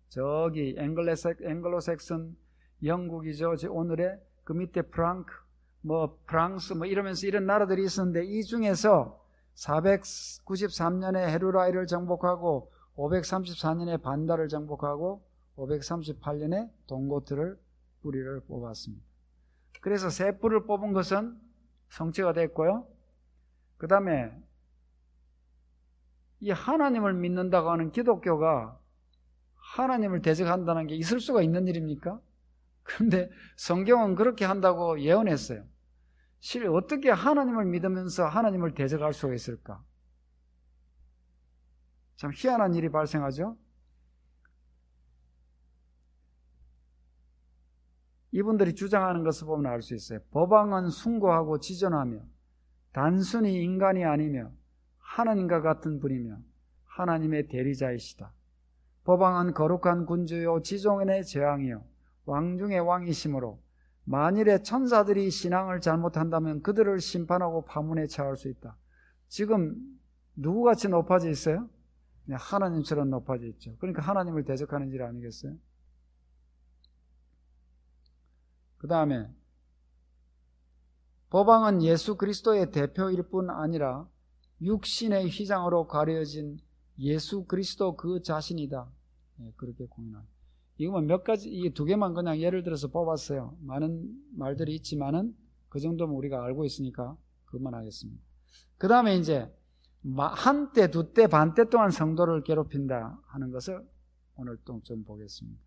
저기 앵글로색슨 영국이죠. 오늘의 그 밑에 프랑스 이러면서 이런 나라들이 있었는데, 이 중에서 493년에 헤루라이를 정복하고 534년에 반다를 정복하고 538년에 동고트를 뿌리를 뽑았습니다. 그래서 세 뿔을 뽑은 것은 성취가 됐고요. 그 다음에 이 하나님을 믿는다고 하는 기독교가 하나님을 대적한다는 게 있을 수가 있는 일입니까? 그런데 성경은 그렇게 한다고 예언했어요. 어떻게 하나님을 믿으면서 하나님을 대적할 수가 있을까? 참 희한한 일이 발생하죠. 이분들이 주장하는 것을 보면 알 수 있어요. 법왕은 숭고하고 지존하며 단순히 인간이 아니며 하나님과 같은 분이며 하나님의 대리자이시다. 법왕은 거룩한 군주요 지존의 제왕이요 왕중의 왕이시므로 만일에 천사들이 신앙을 잘못한다면 그들을 심판하고 파문에 처할 수 있다. 지금 누구같이 높아져 있어요? 하나님처럼 높아져 있죠. 그러니까 하나님을 대적하는 일 아니겠어요? 그 다음에 법왕은 예수 그리스도의 대표일 뿐 아니라 육신의 휘장으로 가려진 예수 그리스도 그 자신이다. 그렇게 공인합니다. 이거는 몇 가지, 이 두 개만 그냥 예를 들어서 뽑았어요. 많은 말들이 있지만은 그 정도면 우리가 알고 있으니까 그것만 하겠습니다. 그 다음에 이제 한때, 두때, 반때 동안 성도를 괴롭힌다 하는 것을 오늘 또 좀 보겠습니다.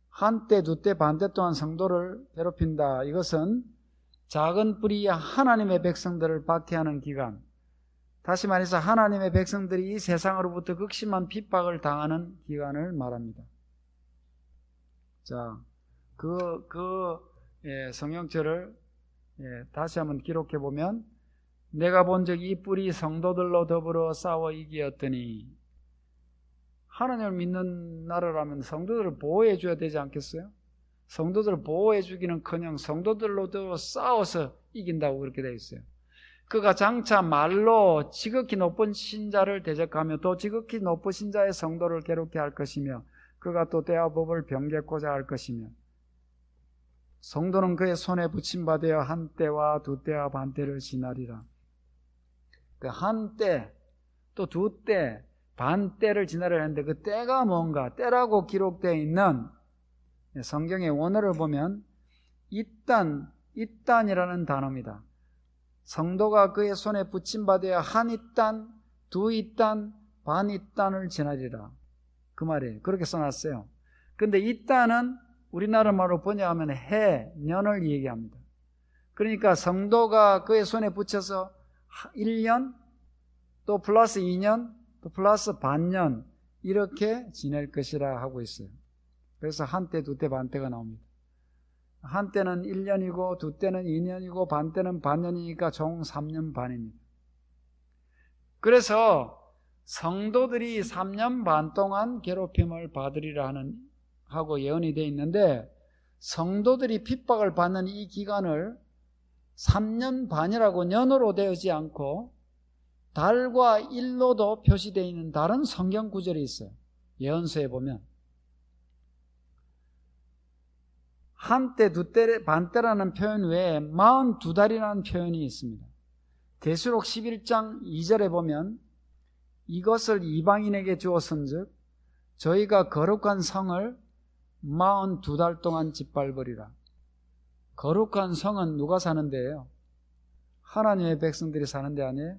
한때, 두때, 반때 동안 성도를 괴롭힌다. 이것은 작은 뿌리의 하나님의 백성들을 박해하는 기간, 다시 말해서 하나님의 백성들이 이 세상으로부터 극심한 핍박을 당하는 기간을 말합니다. 자, 성경절을 다시 한번 기록해 보면, 내가 본 적 이 뿔이 성도들로 더불어 싸워 이기었더니, 하나님을 믿는 나라라면 성도들을 보호해 줘야 되지 않겠어요? 성도들을 보호해 주기는커녕 성도들로도 싸워서 이긴다고 그렇게 되어 있어요. 그가 장차 말로 지극히 높은 신자를 대적하며 또 지극히 높으신 자의 성도를 괴롭게 할 것이며, 그가 또 때와 법을 변개코자 할 것이며, 성도는 그의 손에 붙임받아 한 때와 두 때와 반 때를 지나리라. 그 한 때, 또 두 때, 반 때를 지나려 했는데 그 때가 뭔가, 때라고 기록되어 있는 성경의 원어를 보면 이딴이라는 단어입니다. 성도가 그의 손에 붙임받아야 한 이딴, 두 이딴, 반 이딴을 지나리라. 그 말이에요. 그렇게 써놨어요. 근데 이딴은 우리나라 말로 번역하면 해, 년을 얘기합니다. 그러니까 성도가 그의 손에 붙여서 1년, 또 플러스 2년, 또 플러스 반년 이렇게 지낼 것이라 하고 있어요. 그래서 한때, 두때, 반때가 나옵니다. 한때는 1년이고 두때는 2년이고 반때는 반년이니까 총 3년 반입니다. 그래서 성도들이 3년 반 동안 괴롭힘을 받으리라 하고 예언이 되어 있는데, 성도들이 핍박을 받는 이 기간을 3년 반이라고 년으로 되어지 않고 달과 일로도 표시되어 있는 다른 성경 구절이 있어요. 예언서에 보면 한때, 두때, 반때라는 표현 외에 42달이라는 표현이 있습니다. 계시록 11장 2절에 보면 이것을 이방인에게 주었은즉 저희가 거룩한 성을 42달 동안 짓밟으리라. 거룩한 성은 누가 사는 데예요? 하나님의 백성들이 사는 데 아니에요?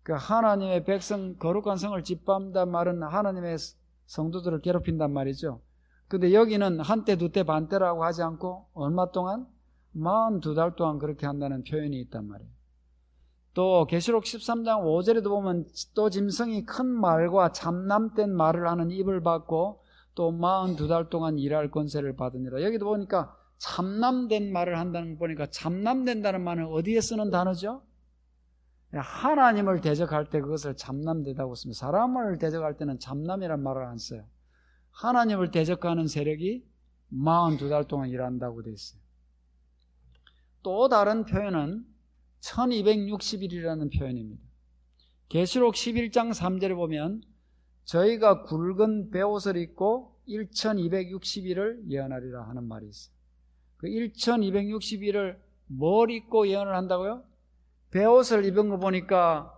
그 하나님의 백성, 거룩한 성을 짓밟는단 말은 하나님의 성도들을 괴롭힌단 말이죠. 근데 여기는 한때, 두때, 반때라고 하지 않고 얼마 동안? 42달 동안 그렇게 한다는 표현이 있단 말이에요. 또 계시록 13장 5절에도 보면 또 짐승이 큰 말과 참남된 말을 하는 입을 받고 또 42달 동안 일할 권세를 받으니라. 여기도 보니까 참남된 말을 한다는 거 보니까 참남된다는 말은 어디에 쓰는 단어죠? 하나님을 대적할 때 그것을 참남되다고 씁니다. 사람을 대적할 때는 참남이란 말을 안 써요. 하나님을 대적하는 세력이 42달 동안 일한다고 되어 있어요. 또 다른 표현은 1260일이라는 표현입니다. 계시록 11장 3절에 보면 저희가 굵은 베옷을 입고 1260일을 예언하리라 하는 말이 있어요. 그 1260일을 뭘 입고 예언을 한다고요? 베옷을 입은 거 보니까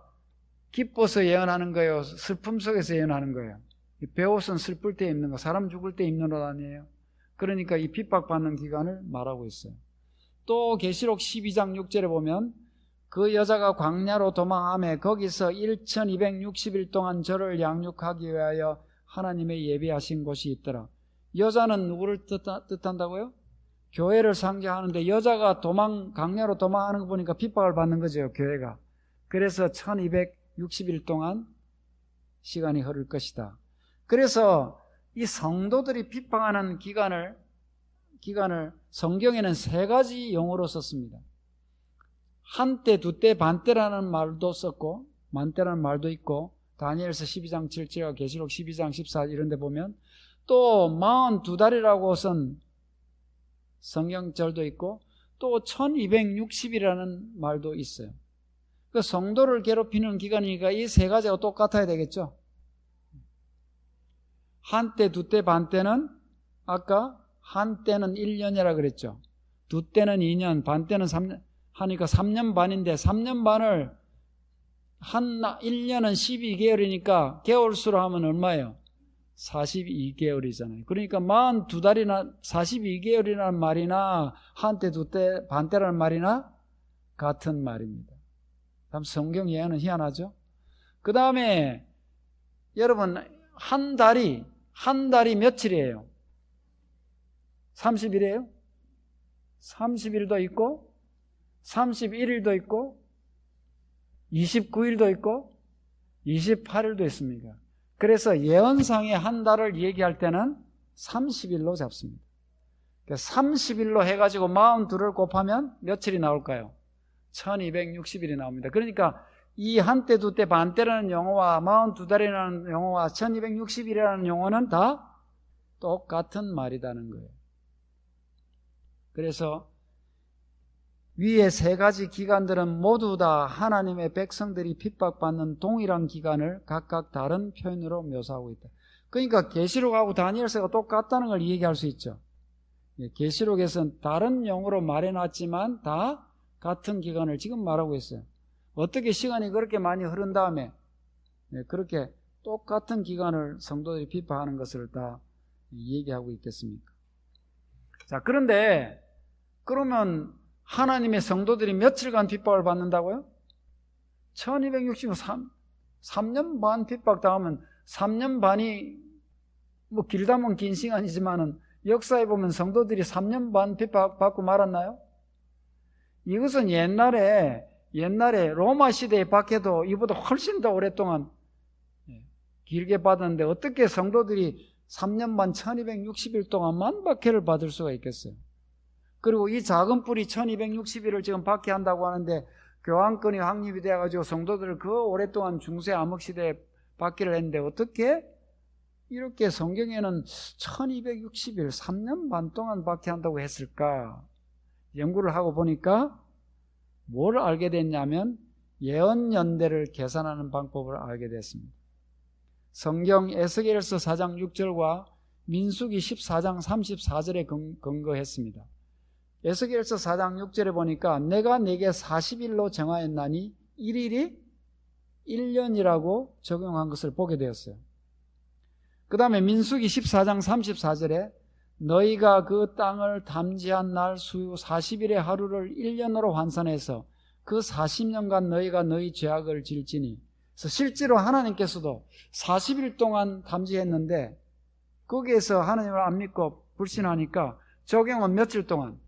기뻐서 예언하는 거예요? 슬픔 속에서 예언하는 거예요? 이 베옷은 슬플 때 입는 거, 사람 죽을 때 입는 옷 아니에요? 그러니까 이 핍박받는 기간을 말하고 있어요. 또 계시록 12장 6절에 보면 그 여자가 광야로 도망하며 거기서 1260일 동안 저를 양육하기 위하여 하나님의 예비하신 곳이 있더라. 여자는 누구를 뜻한다고요? 교회를 상징하는데 여자가 광야로 도망하는 거 보니까 핍박을 받는 거죠, 교회가. 그래서 1260일 동안 시간이 흐를 것이다. 그래서 이 성도들이 핍박하는 기간을 성경에는 세 가지 용어로 썼습니다. 한때, 두때, 반때라는 말도 썼고 만때라는 말도 있고 다니엘서 12장 7절과 계시록 12장 14절 이런 데 보면 또 42달이라고 쓴 성경절도 있고 또 1260이라는 말도 있어요. 그 성도를 괴롭히는 기간이니까 이 세 가지가 똑같아야 되겠죠. 한때, 두때, 반때는 아까 한때는 1년이라 그랬죠. 두때는 2년, 반때는 3년 하니까 3년 반인데 3년 반을 1년은 12개월이니까 개월수로 하면 얼마예요? 42개월이잖아요. 그러니까 42달이나 42개월이라는 말이나 한때, 두때, 반때라는 말이나 같은 말입니다. 다음 성경 예언은 희한하죠? 그 다음에 여러분 한 달이 며칠이에요? 30일이에요? 30일도 있고 31일도 있고 29일도 있고 28일도 있습니다. 그래서 예언상의 한 달을 얘기할 때는 30일로 잡습니다. 30일로 해가지고 42를 곱하면 며칠이 나올까요? 1260일이 나옵니다. 그러니까 이 한때, 두때, 반때라는 용어와 42달이라는 용어와 1260일이라는 용어는 다 똑같은 말이라는 거예요. 그래서 위의 세 가지 기간들은 모두 다 하나님의 백성들이 핍박받는 동일한 기간을 각각 다른 표현으로 묘사하고 있다. 그러니까 계시록하고 다니엘서가 똑같다는 걸 얘기할 수 있죠. 계시록에서는 다른 용어로 말해놨지만 다 같은 기간을 지금 말하고 있어요. 어떻게 시간이 그렇게 많이 흐른 다음에 그렇게 똑같은 기간을 성도들이 핍박하는 것을 다 얘기하고 있겠습니까? 자, 그런데 그러면 하나님의 성도들이 며칠간 핍박을 받는다고요? 1263, 3년 반 핍박 당하면 3년 반이 뭐 길다면 긴 시간이지만은 역사에 보면 성도들이 3년 반 핍박 받고 말았나요? 이것은 옛날에 로마 시대에 박해도 이보다 훨씬 더 오랫동안 길게 받았는데 어떻게 성도들이 3년 반 1260일 동안만 박해를 받을 수가 있겠어요? 그리고 이 작은 뿔이 1260일을 지금 박해한다고 하는데 교황권이 확립이 되어가지고 성도들을 그 오랫동안 중세 암흑시대에 박해를 했는데 어떻게 이렇게 성경에는 1260일 3년 반 동안 박해한다고 했을까? 연구를 하고 보니까 뭘 알게 됐냐면 예언연대를 계산하는 방법을 알게 됐습니다. 성경 에스겔서 4장 6절과 민수기 14장 34절에 근거했습니다. 에스겔서 4장 6절에 보니까 내가 내게 40일로 정하였나니 1일이 1년이라고 적용한 것을 보게 되었어요. 그 다음에 민수기 14장 34절에 너희가 그 땅을 담지한 날 수유 40일의 하루를 1년으로 환산해서 그 40년간 너희가 너희 죄악을 질지니. 그래서 실제로 하나님께서도 40일 동안 담지했는데 거기에서 하나님을 안 믿고 불신하니까 적용은 며칠 동안?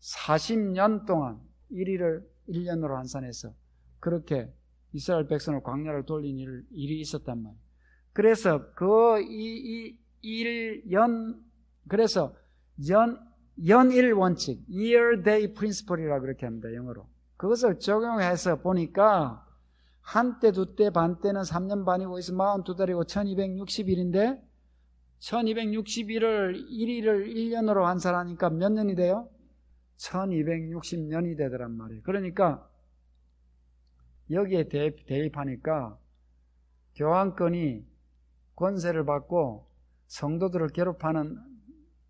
40년 동안 1일을 1년으로 환산해서 그렇게 이스라엘 백성을 광야를 돌린 일이 있었단 말이에요. 그래서 이 그래서 연일 원칙, year day principle이라고 그렇게 합니다, 영어로. 그것을 적용해서 보니까 한때, 두때, 반때는 3년 반이고 있어 42달이고 1260일인데 1260일을 1일을 1년으로 환산하니까 몇 년이 돼요? 1260년이 되더란 말이에요. 그러니까 여기에 대입하니까 교황권이 권세를 받고 성도들을 괴롭하는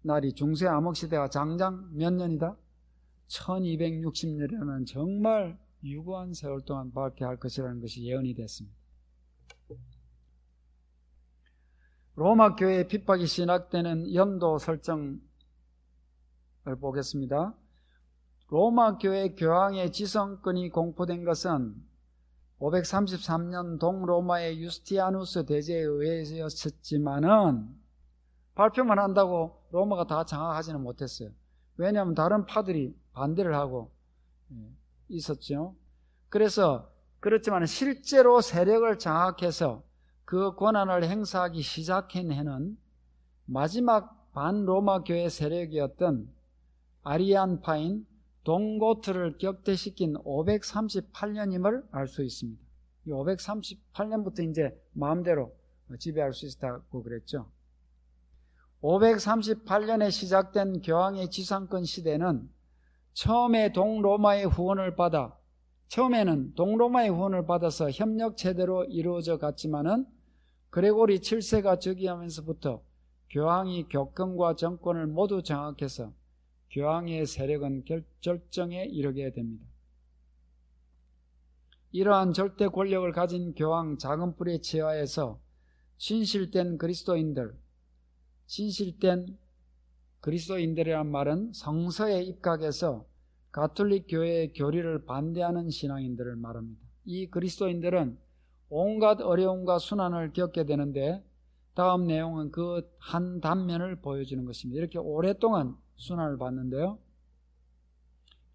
날이 중세 암흑시대가 장장 몇 년이다? 1260년이라는 정말 유구한 세월 동안 밝게 할 것이라는 것이 예언이 됐습니다. 로마 교회의 핍박이 시작되는 연도 설정을 보겠습니다. 로마 교회 교황의 지성권이 공포된 것은 533년 동로마의 유스티아누스 대제에 의해였지만은 발표만 한다고 로마가 다 장악하지는 못했어요. 왜냐하면 다른 파들이 반대를 하고 있었죠. 그래서 그렇지만 실제로 세력을 장악해서 그 권한을 행사하기 시작한 해는 마지막 반로마 교회 세력이었던 아리안파인 동고트를 격퇴시킨 538년임을 알 수 있습니다. 이 538년부터 이제 마음대로 지배할 수 있다고 그랬죠. 538년에 시작된 교황의 지상권 시대는 처음에는 동로마의 후원을 받아서 협력 체대로 이루어져 갔지만은 그레고리 7세가 즉위하면서부터 교황이 교권과 정권을 모두 장악해서 교황의 세력은 절정에 이르게 됩니다. 이러한 절대 권력을 가진 교황 작은 뿔의 치하에서 진실된 그리스도인들이란 말은 성서에 입각해서 가톨릭 교회의 교리를 반대하는 신앙인들을 말합니다. 이 그리스도인들은 온갖 어려움과 순환을 겪게 되는데 다음 내용은 그 한 단면을 보여주는 것입니다. 이렇게 오랫동안 순환을 받는데요.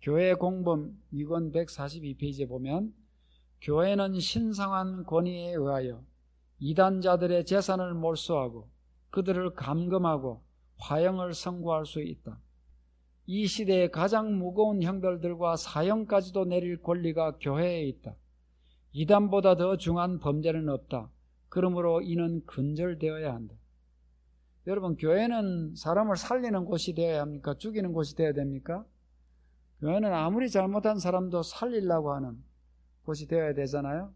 교회 공범 6권 142페이지에 보면 교회는 신성한 권위에 의하여 이단자들의 재산을 몰수하고 그들을 감금하고 화형을 선고할 수 있다. 이 시대의 가장 무거운 형벌들과 사형까지도 내릴 권리가 교회에 있다. 이단보다 더 중한 범죄는 없다. 그러므로 이는 근절되어야 한다. 여러분, 교회는 사람을 살리는 곳이 되어야 합니까? 죽이는 곳이 되어야 됩니까? 교회는 아무리 잘못한 사람도 살리려고 하는 곳이 되어야 되잖아요.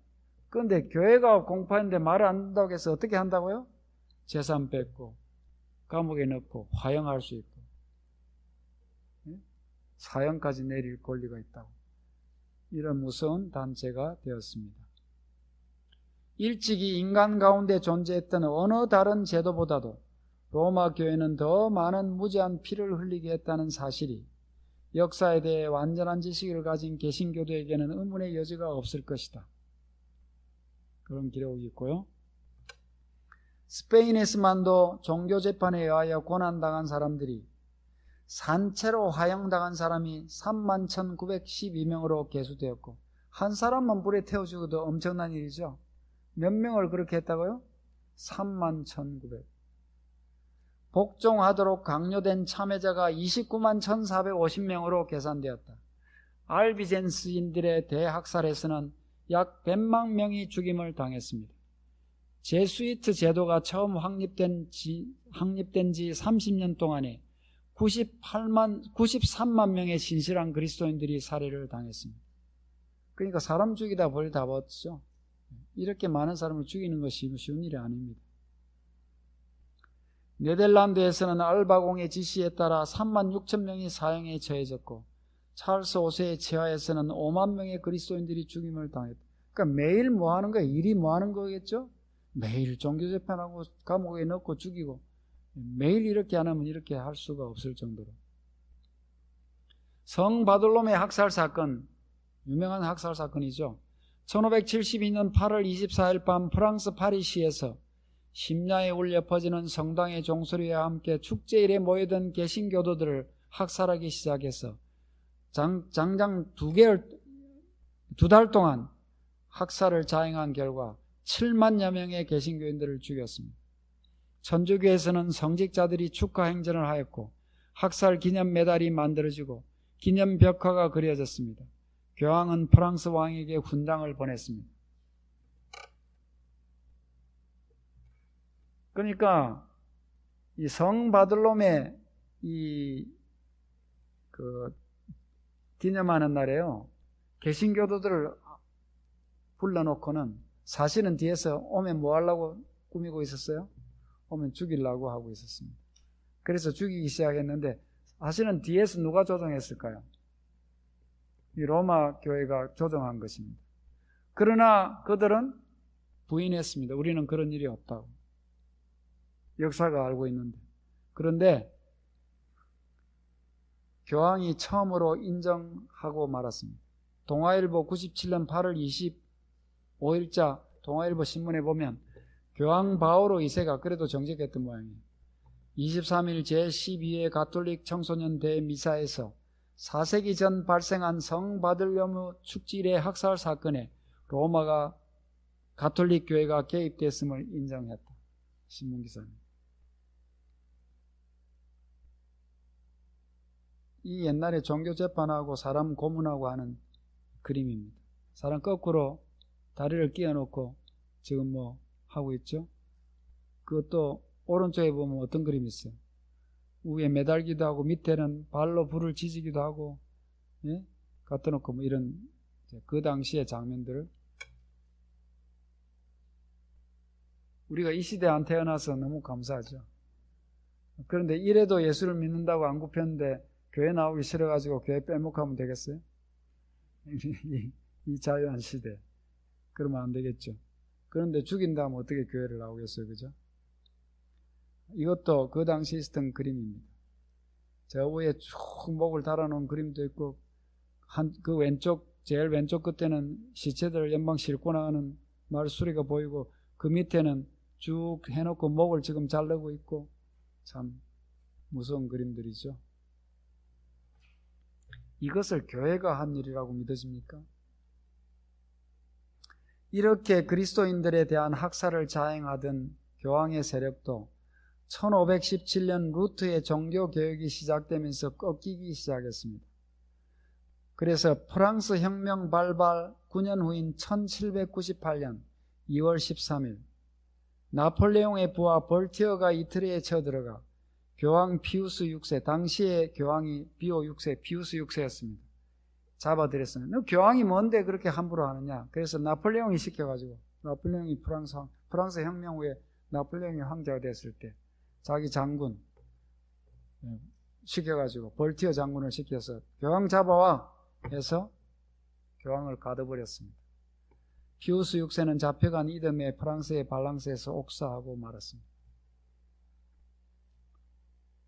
그런데 교회가 공파인데 말을 안 한다고 해서 어떻게 한다고요? 재산 뺏고 감옥에 넣고 화형할 수 있고 사형까지 내릴 권리가 있다고. 이런 무서운 단체가 되었습니다. 일찍이 인간 가운데 존재했던 어느 다른 제도보다도 로마 교회는 더 많은 무지한 피를 흘리게 했다는 사실이 역사에 대해 완전한 지식을 가진 개신교도에게는 의문의 여지가 없을 것이다. 그런 기록이 있고요. 스페인에서만도 종교재판에 의하여 고난당한 사람들이 산채로 화형당한 사람이 31,912명으로 계수되었고 한 사람만 불에 태워 죽어도 엄청난 일이죠. 몇 명을 그렇게 했다고요? 31,900. 복종하도록 강요된 참여자가 29만 1,450명으로 계산되었다. 알비젠스인들의 대학살에서는 약 100만 명이 죽임을 당했습니다. 제수이트 제도가 처음 확립된 지 30년 동안에 93만 명의 진실한 그리스도인들이 살해를 당했습니다. 그러니까 사람 죽이다 벌 다 받죠. 이렇게 많은 사람을 죽이는 것이 쉬운 일이 아닙니다. 네덜란드에서는 알바공의 지시에 따라 3만 6천 명이 사형에 처해졌고 찰스 5세의 치하에서는 5만 명의 그리스도인들이 죽임을 당했다. 그러니까 매일 뭐 하는 거예요? 일이 뭐 하는 거겠죠? 매일 종교재판하고 감옥에 넣고 죽이고 매일 이렇게 안 하면 이렇게 할 수가 없을 정도로. 성 바돌로메 학살 사건, 유명한 학살 사건이죠. 1572년 8월 24일 밤 프랑스 파리시에서 심야에 울려 퍼지는 성당의 종소리와 함께 축제일에 모여든 개신교도들을 학살하기 시작해서 장장 2달 동안 학살을 자행한 결과 7만여 명의 개신교인들을 죽였습니다. 천주교에서는 성직자들이 축하 행전을 하였고 학살 기념 메달이 만들어지고 기념 벽화가 그려졌습니다. 교황은 프랑스 왕에게 훈장을 보냈습니다. 그러니까 이 성 바들롬의 기념하는 날에요, 개신교도들을 불러놓고는 사실은 뒤에서 오면 뭐 하려고 꾸미고 있었어요? 오면 죽이려고 하고 있었습니다. 그래서 죽이기 시작했는데 사실은 뒤에서 누가 조정했을까요? 이 로마 교회가 조정한 것입니다. 그러나 그들은 부인했습니다. 우리는 그런 일이 없다고. 역사가 알고 있는데. 그런데 교황이 처음으로 인정하고 말았습니다. 동아일보 97년 8월 25일자 동아일보 신문에 보면 교황 바오로 2세가 그래도 정직했던 모양이에요. 23일 제12회 가톨릭 청소년 대미사에서 4세기 전 발생한 성 바들로무 축질의 학살 사건에 로마가 가톨릭 교회가 개입됐음을 인정했다. 신문기사입니다. 이 옛날에 종교재판하고 사람 고문하고 하는 그림입니다. 사람 거꾸로 다리를 끼워놓고 지금 뭐 하고 있죠. 그것도 오른쪽에 보면 어떤 그림이 있어요. 위에 매달기도 하고 밑에는 발로 불을 지지기도 하고, 예? 갖다 놓고 뭐 이런 그 당시의 장면들을 우리가 이 시대에 안 태어나서 너무 감사하죠. 그런데 이래도 예수를 믿는다고 안 굽혔는데 교회 나오기 싫어가지고 교회 빼먹하면 되겠어요? 이 자유한 시대. 그러면 안 되겠죠. 그런데 죽인다면 어떻게 교회를 나오겠어요? 그죠? 이것도 그 당시 있었던 그림입니다. 저 위에 쭉 목을 달아놓은 그림도 있고, 그 왼쪽, 제일 왼쪽 끝에는 시체들 연방 싣고 나가는 말수리가 보이고, 그 밑에는 쭉 해놓고 목을 지금 자르고 있고, 참 무서운 그림들이죠. 이것을 교회가 한 일이라고 믿어집니까? 이렇게 그리스도인들에 대한 학살을 자행하던 교황의 세력도 1517년 루트의 종교개혁이 시작되면서 꺾이기 시작했습니다. 그래서 프랑스 혁명 발발 9년 후인 1798년 2월 13일 나폴레옹의 부하 볼티어가 이태리에 쳐들어가 교황 피우스 6세, 당시의 교황이 비오 6세, 피우스 6세였습니다. 잡아들였습니다. 너 교황이 뭔데 그렇게 함부로 하느냐? 그래서 나폴레옹이 시켜가지고, 나폴레옹이 프랑스 혁명 후에 나폴레옹이 황제가 됐을 때 자기 장군 시켜가지고 볼티어 장군을 시켜서 교황 잡아와 해서 교황을 가둬버렸습니다. 피우스 6세는 잡혀간 이듬해 프랑스의 발랑스에서 옥사하고 말았습니다.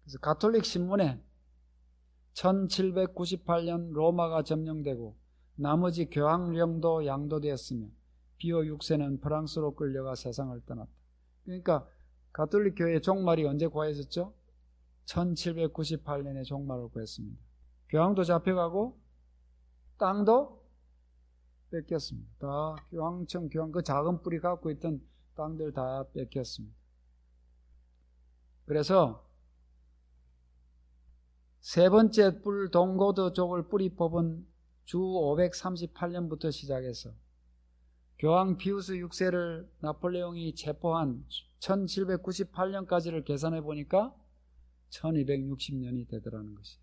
그래서 가톨릭 신문에 1798년 로마가 점령되고 나머지 교황령도 양도되었으며 비오 6세는 프랑스로 끌려가 세상을 떠났다. 그러니까 가톨릭 교회의 종말이 언제 구해졌죠? 1798년에 종말을 구했습니다. 교황도 잡혀가고 땅도 뺏겼습니다. 다 교황청, 교황 그 작은 뿔이 갖고 있던 땅들 다 뺏겼습니다. 그래서 세 번째 뿔 동고드족을 뿌리 뽑은 주 538년부터 시작해서 교황 피우스 6세를 나폴레옹이 체포한 1798년까지를 계산해 보니까 1260년이 되더라는 것이에요.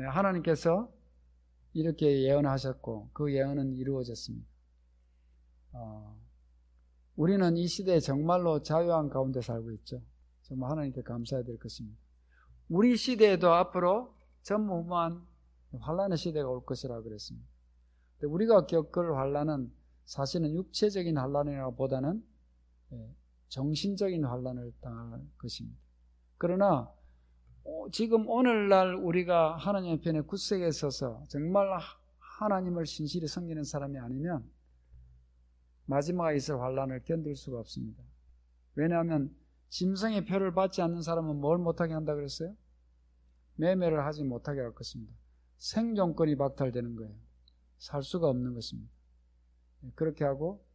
하나님께서 이렇게 예언하셨고 그 예언은 이루어졌습니다. 우리는 이 시대에 정말로 자유한 가운데 살고 있죠. 정말 하나님께 감사해야 될 것입니다. 우리 시대에도 앞으로 전무후무한 환란의 시대가 올 것이라고 그랬습니다. 근데 우리가 겪을 환란은 사실은 육체적인 환란이라기보다는 정신적인 환란을 당할 것입니다. 그러나 지금 오늘날 우리가 하나님의 편에 굳세게 서서 정말 하나님을 신실히 섬기는 사람이 아니면 마지막에 있을 환란을 견딜 수가 없습니다. 왜냐하면 짐승의 표를 받지 않는 사람은 뭘 못하게 한다 그랬어요? 매매를 하지 못하게 할 것입니다. 생존권이 박탈되는 거예요. 살 수가 없는 것입니다. 그렇게 하고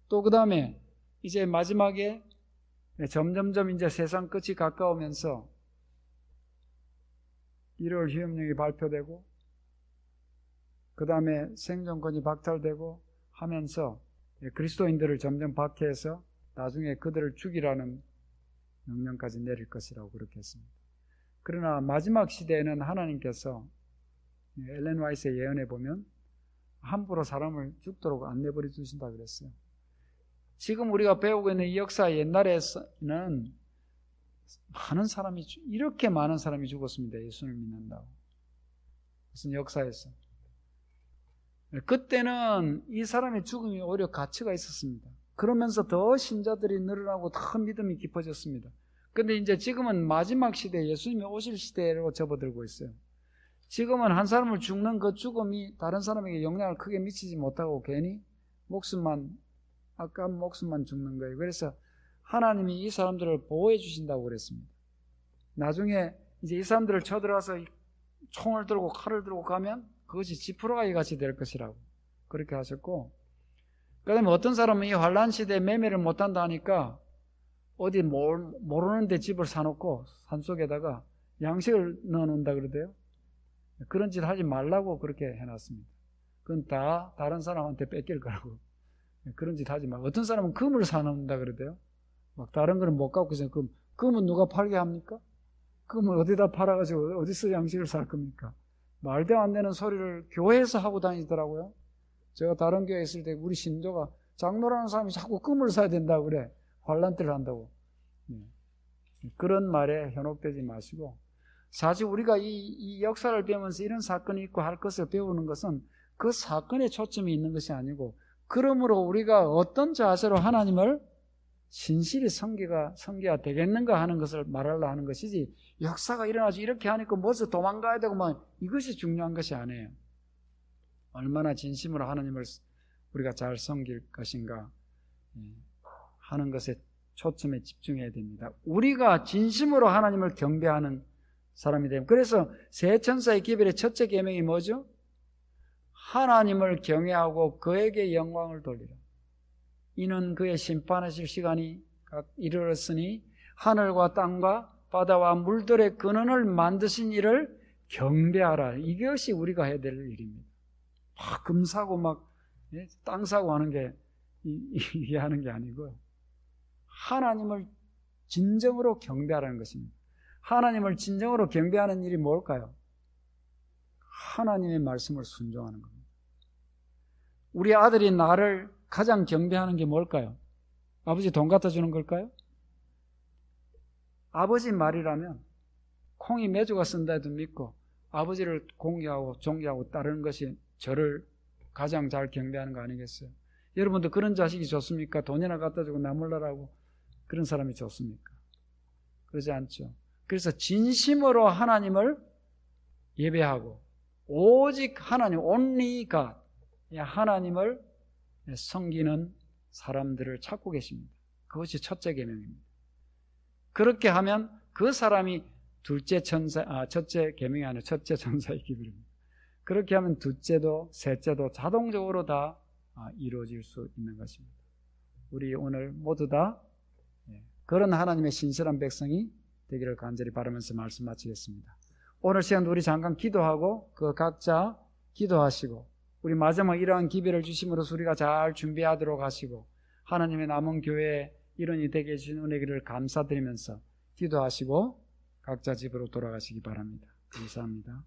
또 그 다음에 이제 마지막에 점점점 이제 세상 끝이 가까우면서 1월 휴업령이 발표되고 그 다음에 생존권이 박탈되고 하면서 그리스도인들을 점점 박해해서 나중에 그들을 죽이라는 명령까지 내릴 것이라고 그렇게 했습니다. 그러나 마지막 시대에는 하나님께서 엘렌 화이트의 예언에 보면 함부로 사람을 죽도록 안 내버려 두신다 그랬어요. 지금 우리가 배우고 있는 이 역사 옛날에는 많은 사람이, 이렇게 많은 사람이 죽었습니다. 예수를 믿는다고. 무슨 역사에서. 그때는 이 사람의 죽음이 오히려 가치가 있었습니다. 그러면서 더 신자들이 늘어나고 더 믿음이 깊어졌습니다. 근데 이제 지금은 마지막 시대, 예수님이 오실 시대로 접어들고 있어요. 지금은 한 사람을 죽는 그 죽음이 다른 사람에게 영향을 크게 미치지 못하고 괜히 아까운 목숨만 죽는 거예요. 그래서 하나님이 이 사람들을 보호해 주신다고 그랬습니다. 나중에 이제 이 사람들을 쳐들어와서 총을 들고 칼을 들고 가면 그것이 지푸라기 같이 될 것이라고 그렇게 하셨고, 그 다음에 어떤 사람은 이 환란 시대에 매매를 못한다 하니까 어디 모르는 데 집을 사놓고 산속에다가 양식을 넣어놓는다 그러대요. 그런 짓 하지 말라고 그렇게 해놨습니다. 그건 다 다른 사람한테 뺏길 거라고. 그런 짓 하지 말고. 어떤 사람은 금을 사놓는다 그러대요. 막 다른 거는 못 갖고 있어요. 금은 누가 팔게 합니까? 금을 어디다 팔아가지고 어디서 양식을 살 겁니까? 말도 안 되는 소리를 교회에서 하고 다니더라고요. 제가 다른 교회에 있을 때 우리 신도가 장로라는 사람이 자꾸 금을 사야 된다고 그래. 환란때를 한다고. 그런 말에 현혹되지 마시고, 사실 우리가 이 역사를 배우면서 이런 사건이 있고 할 것을 배우는 것은 그 사건에 초점이 있는 것이 아니고, 그러므로 우리가 어떤 자세로 하나님을 신실히 섬겨야 되겠는가 하는 것을 말하려 하는 것이지, 역사가 일어나서 이렇게 하니까 먼저 도망가야 되고 이것이 중요한 것이 아니에요. 얼마나 진심으로 하나님을 우리가 잘 섬길 것인가 하는 것에 초점에 집중해야 됩니다. 우리가 진심으로 하나님을 경배하는 사람이 되면, 그래서 새 천사의 기별의 첫째 계명이 뭐죠? 하나님을 경외하고 그에게 영광을 돌리라. 이는 그의 심판하실 시간이 이르렀으니 하늘과 땅과 바다와 물들의 근원을 만드신 이를 경배하라. 이것이 우리가 해야 될 일입니다. 금 사고 땅 사고 하는 게 이게 하는 게 아니고요. 하나님을 진정으로 경배하라는 것입니다. 하나님을 진정으로 경배하는 일이 뭘까요? 하나님의 말씀을 순종하는 겁니다. 우리 아들이 나를 가장 경배하는 게 뭘까요? 아버지 돈 갖다 주는 걸까요? 아버지 말이라면 콩이 메주가 쓴다 해도 믿고 아버지를 공개하고 존경하고 따르는 것이 저를 가장 잘 경배하는 거 아니겠어요? 여러분도 그런 자식이 좋습니까? 돈이나 갖다 주고 나몰라라고 그런 사람이 좋습니까? 그러지 않죠. 그래서 진심으로 하나님을 예배하고 오직 하나님, only God, 하나님을 섬기는 사람들을 찾고 계십니다. 그것이 첫째 계명입니다. 그렇게 하면 그 사람이 첫째 계명이 아니라 첫째 천사의 기별입니다. 그렇게 하면 둘째도 셋째도 자동적으로 다 이루어질 수 있는 것입니다. 우리 오늘 모두 다 그런 하나님의 신실한 백성이 되기를 간절히 바라면서 말씀 마치겠습니다. 오늘 시간 우리 잠깐 기도하고 그 각자 기도하시고 우리 마지막 이러한 기별을 주심으로써 우리가 잘 준비하도록 하시고 하나님의 남은 교회에 일원이 되게 해주신 은혜를 감사드리면서 기도하시고 각자 집으로 돌아가시기 바랍니다. 감사합니다.